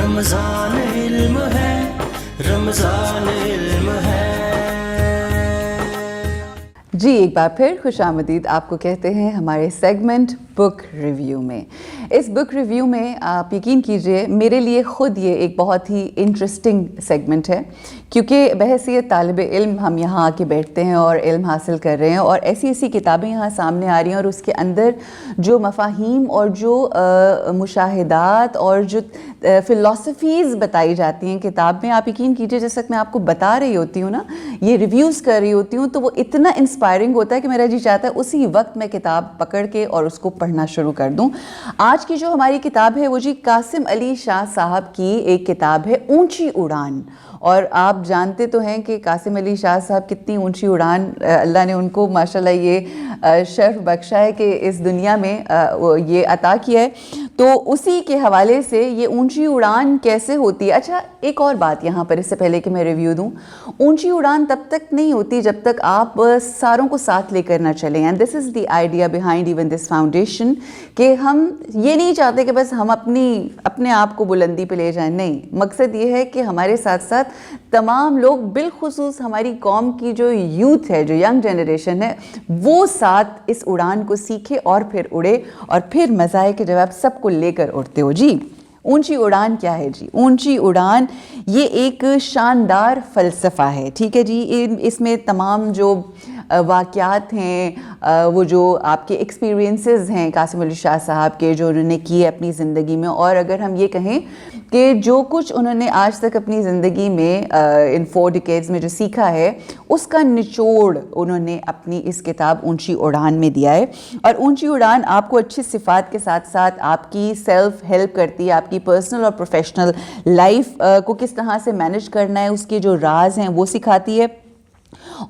رمضان علم ہے، رمضان علم ہے۔ جی ایک بار پھر خوش آمدید آپ کو کہتے ہیں ہمارے سیگمنٹ بک ریویو میں۔ اس بک ریویو میں آپ یقین کیجئے میرے لیے خود یہ ایک بہت ہی انٹرسٹنگ سیگمنٹ ہے، کیونکہ بحیثیت طالب علم ہم یہاں آ کے بیٹھتے ہیں اور علم حاصل کر رہے ہیں، اور ایسی ایسی کتابیں یہاں سامنے آ رہی ہیں، اور اس کے اندر جو مفاہیم اور جو مشاہدات اور جو فلسفیز بتائی جاتی ہیں کتاب میں، آپ یقین کیجئے جیسے میں آپ کو بتا رہی ہوتی ہوں نا، یہ ریویوز کر رہی ہوتی ہوں، تو وہ اتنا انسپائرنگ ہوتا ہے کہ میرا جی چاہتا ہے اسی وقت میں کتاب پکڑ کے اور اس کو پڑھنا شروع کر دوں۔ آج کی جو ہماری کتاب ہے وہ جی قاسم علی شاہ صاحب کی ایک کتاب ہے اونچی اڑان، اور آپ جانتے تو ہیں کہ قاسم علی شاہ صاحب کتنی اونچی اڑان اللہ نے ان کو ماشاءاللہ یہ شرف بخشا ہے کہ اس دنیا میں یہ عطا کیا ہے، تو اسی کے حوالے سے یہ اونچی اڑان کیسے ہوتی ہے۔ اچھا ایک اور بات یہاں پر اس سے پہلے کہ میں ریویو دوں، اونچی اڑان تب تک نہیں ہوتی جب تک آپ ساروں کو ساتھ لے کر نہ چلیں، and this is the idea behind even this foundation, کہ ہم یہ نہیں چاہتے کہ بس ہم اپنے آپ کو بلندی پہ لے جائیں، نہیں، مقصد یہ ہے کہ ہمارے ساتھ ساتھ تمام لوگ، بالخصوص ہماری قوم کی جو یوتھ ہے، جو ینگ جنریشن ہے، وہ ساتھ اس اڑان کو سیکھے اور پھر اڑے، اور پھر مزہ ہے کہ جب آپ سب کو لے کر اڑتے ہو۔ جی اونچی اڑان کیا ہے؟ جی اونچی اڑان یہ ایک شاندار فلسفہ ہے، ٹھیک ہے جی۔ اس میں تمام جو واقعات ہیں، وہ جو آپ کے ایکسپیرینسز ہیں قاسم علی شاہ صاحب کے، جو انہوں نے کیے اپنی زندگی میں، اور اگر ہم یہ کہیں کہ جو کچھ انہوں نے آج تک اپنی زندگی میں ان 4 ڈیکیڈز میں جو سیکھا ہے، اس کا نچوڑ انہوں نے اپنی اس کتاب اونچی اڑان میں دیا ہے۔ اور اونچی اڑان آپ کو اچھی صفات کے ساتھ ساتھ آپ کی سیلف ہیلپ کرتی ہے، آپ کی پرسنل اور پروفیشنل لائف کو کس طرح سے مینج کرنا ہے، اس کے جو راز ہیں وہ سکھاتی ہے،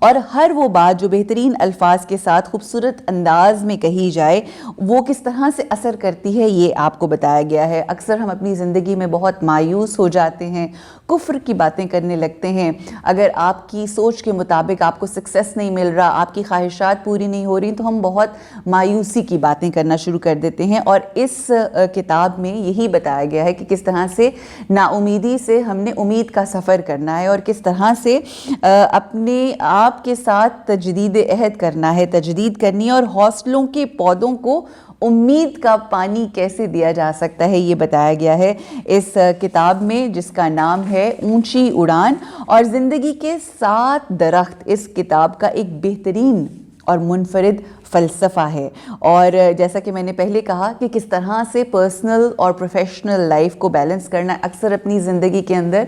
اور ہر وہ بات جو بہترین الفاظ کے ساتھ خوبصورت انداز میں کہی جائے وہ کس طرح سے اثر کرتی ہے، یہ آپ کو بتایا گیا ہے۔ اکثر ہم اپنی زندگی میں بہت مایوس ہو جاتے ہیں، کفر کی باتیں کرنے لگتے ہیں، اگر آپ کی سوچ کے مطابق آپ کو سکسیس نہیں مل رہا، آپ کی خواہشات پوری نہیں ہو رہی، تو ہم بہت مایوسی کی باتیں کرنا شروع کر دیتے ہیں، اور اس کتاب میں یہی بتایا گیا ہے کہ کس طرح سے نا امیدی سے ہم نے امید کا سفر کرنا ہے، اور کس طرح سے اپنے آپ کے ساتھ تجدید عہد کرنا ہے، تجدید کرنی ہے، اور حوصلوں کے پودوں کو امید کا پانی کیسے دیا جا سکتا ہے، یہ بتایا گیا ہے اس کتاب میں، جس کا نام ہے اونچی اڑان۔ اور زندگی کے 7 درخت اس کتاب کا ایک بہترین اور منفرد فلسفہ ہے، اور جیسا کہ میں نے پہلے کہا کہ کس طرح سے پرسنل اور پروفیشنل لائف کو بیلنس کرنا ہے۔ اکثر اپنی زندگی کے اندر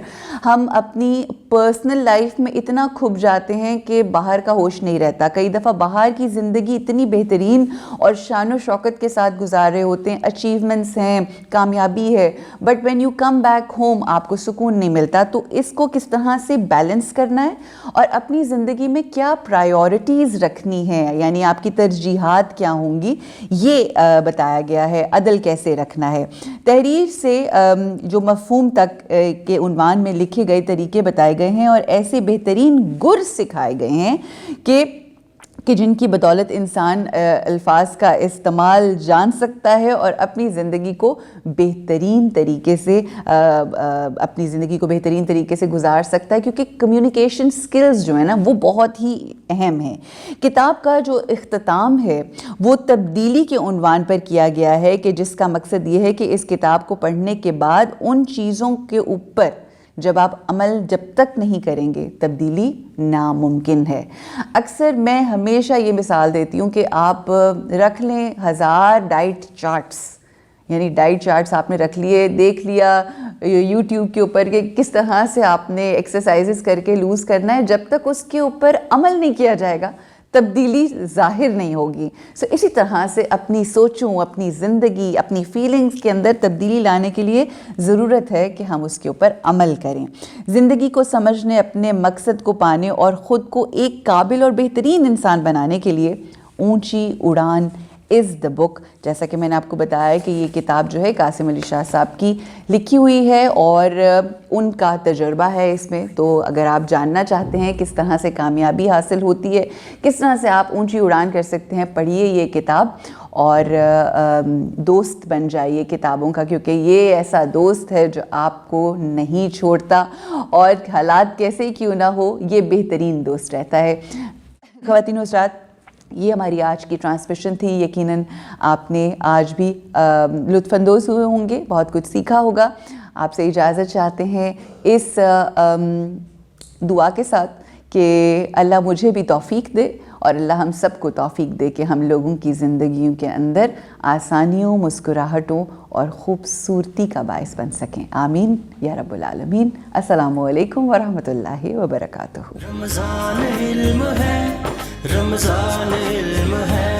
ہم اپنی پرسنل لائف میں اتنا کھپ جاتے ہیں کہ باہر کا ہوش نہیں رہتا، کئی دفعہ باہر کی زندگی اتنی بہترین اور شان و شوکت کے ساتھ گزار رہے ہوتے ہیں، اچیومنٹس ہیں، کامیابی ہے، but when you come back home آپ کو سکون نہیں ملتا۔ تو اس کو کس طرح سے بیلنس کرنا ہے، اور اپنی زندگی میں کیا پرائیورٹیز رکھنی ہے، یعنی آپ کی ترجیحات کیا ہوں گی، یہ بتایا گیا ہے۔ عدل کیسے رکھنا ہے، تحریر سے جو مفہوم تک کے عنوان میں لکھے گئے طریقے بتائے گئے ہیں، اور ایسے بہترین گر سکھائے گئے ہیں کہ جن کی بدولت انسان الفاظ کا استعمال جان سکتا ہے، اور اپنی زندگی کو بہترین طریقے سے گزار سکتا ہے، کیونکہ کمیونیکیشن سکلز جو ہیں نا وہ بہت ہی اہم ہیں۔ کتاب کا جو اختتام ہے وہ تبدیلی کے عنوان پر کیا گیا ہے، کہ جس کا مقصد یہ ہے کہ اس کتاب کو پڑھنے کے بعد ان چیزوں کے اوپر جب آپ عمل جب تک نہیں کریں گے تبدیلی ناممکن ہے۔ اکثر میں ہمیشہ یہ مثال دیتی ہوں کہ آپ رکھ لیں 1000 ڈائٹ چارٹس، یعنی ڈائٹ چارٹس آپ نے رکھ لیے، دیکھ لیا یوٹیوب کے اوپر کہ کس طرح سے آپ نے ایکسرسائزز کر کے لوز کرنا ہے، جب تک اس کے اوپر عمل نہیں کیا جائے گا تبدیلی ظاہر نہیں ہوگی۔ اسی طرح سے اپنی سوچوں، اپنی زندگی، اپنی فیلنگز کے اندر تبدیلی لانے کے لیے ضرورت ہے کہ ہم اس کے اوپر عمل کریں۔ زندگی کو سمجھنے، اپنے مقصد کو پانے اور خود کو ایک قابل اور بہترین انسان بنانے کے لیے اونچی اڑان از دا بک. جیسا کہ میں نے آپ کو بتایا کہ یہ کتاب جو ہے قاسم علی شاہ صاحب کی لکھی ہوئی ہے اور ان کا تجربہ ہے اس میں. تو اگر آپ جاننا چاہتے ہیں کس طرح سے کامیابی حاصل ہوتی ہے, کس طرح سے آپ اونچی اڑان کر سکتے ہیں, پڑھیے یہ کتاب اور دوست بن جائیے کتابوں کا, کیونکہ یہ ایسا دوست ہے جو آپ کو نہیں چھوڑتا اور حالات کیسے کیوں نہ ہو یہ بہترین دوست رہتا ہے. خواتین و حضرات, یہ ہماری آج کی ٹرانسمیشن تھی. یقیناً آپ نے آج بھی لطف اندوز ہوئے ہوں گے, بہت کچھ سیکھا ہوگا. آپ سے اجازت چاہتے ہیں اس دعا کے ساتھ کہ اللہ مجھے بھی توفیق دے اور اللہ ہم سب کو توفیق دے کہ ہم لوگوں کی زندگیوں کے اندر آسانیوں, مسکراہٹوں اور خوبصورتی کا باعث بن سکیں. آمین یا رب العالمین. السلام علیکم ورحمۃ اللہ وبرکاتہ. رمضان علم ہے, رمضان علم ہے.